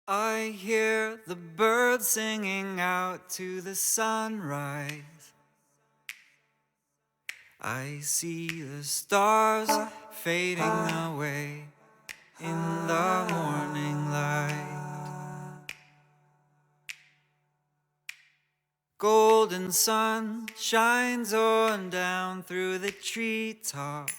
I hear the birds singing out to the sunrise. I see the stars fading away in the morning light. Golden sun shines on down through the treetops,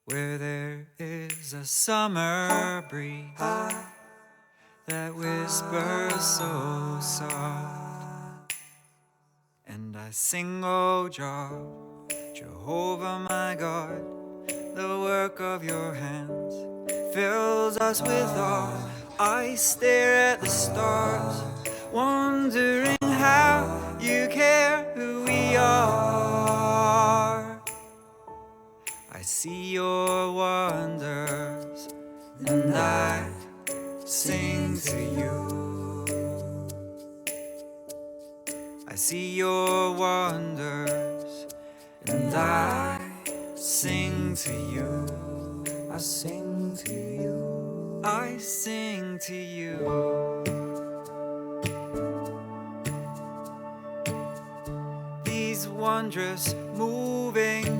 where there is a summer breeze that whispers so soft. And I sing, oh Jehovah my God, the work of your hands fills us with awe. I stare at the stars, wondering how you care who we are. I see your wonders, and I sing to you. I see your wonders, and I sing to you. I sing to you. I sing to you. These wondrous moving